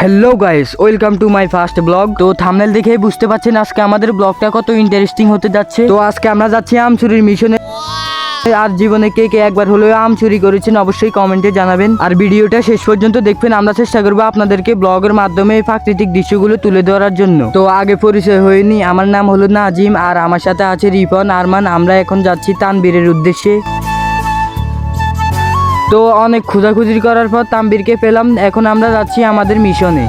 Hello guys, welcome to my first blog. তো thumbnail দেখেই বুঝতে পারছেন আজকে আমাদের ব্লগটা কত ইন্টারেস্টিং হতে যাচ্ছে। তো আজকে আমরা যাচ্ছি আম চুরির মিশনে। আর জীবনে কে কে একবার হলেও আম চুরি করেছেন অবশ্যই কমেন্টে জানাবেন। আর ভিডিওটা শেষ পর্যন্ত দেখবেন। আমরা চেষ্টা করবো আপনাদেরকে ব্লগের মাধ্যমে এই প্রাকৃতিক দৃশ্যগুলো তুলে ধরার জন্য। তো আগে পরিচয় হয়নি, আমার নাম হলো নাজিম আর আমার সাথে আছে রিপন আরমান। আমরা এখন যাচ্ছি তানবীরের উদ্দেশ্যে। তো অনেক খোঁজাখুঁজি করার পর তানবীরকে পেলাম। এখন আমরা যাচ্ছি আমাদের মিশনে।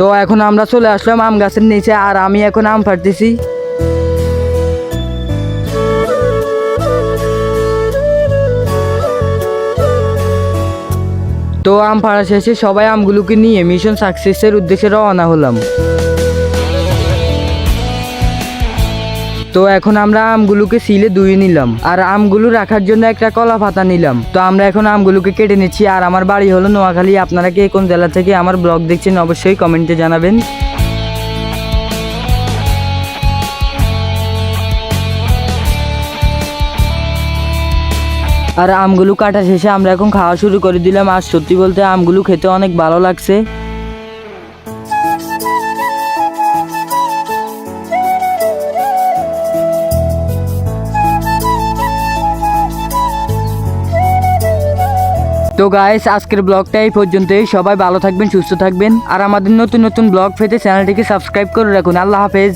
তো এখন আমরা চলে আসলাম আম গাছের নিচে আর আমি এখন আম ফাটতেছি। তো আম ফাড়া শেষে সবাই আমগুলোকে নিয়ে মিশন সাকসেসের উদ্দেশ্যে রওনা হলাম। তো এখন আমরা আমগুলোকে সিলে ধুয়ে নিলাম আর আমগুলো রাখার জন্য একটা কলা পাতা নিলাম। তো আমরা এখন আমগুলোকে কেটে নিচ্ছি। আর আমার বাড়ি হলো নোয়াখালী। আপনারা কে কোন জেলা থেকে আমার ব্লগ দেখছেন অবশ্যই কমেন্টে জানাবেন। আর আমগুলো কাটা শেষে আমরা এখন খাওয়া শুরু করে দিলাম। আর সত্যি বলতে আমগুলো খেতে অনেক ভালো লাগছে। তো গাইস, আজকের ব্লগটা এই পর্যন্তই। সবাই ভালো থাকবেন, সুস্থ থাকবেন। আর আমাদের নতুন নতুন ব্লগ পেতে চ্যানেলটিকে সাবস্ক্রাইব করে রাখুন। আল্লাহ হাফেজ।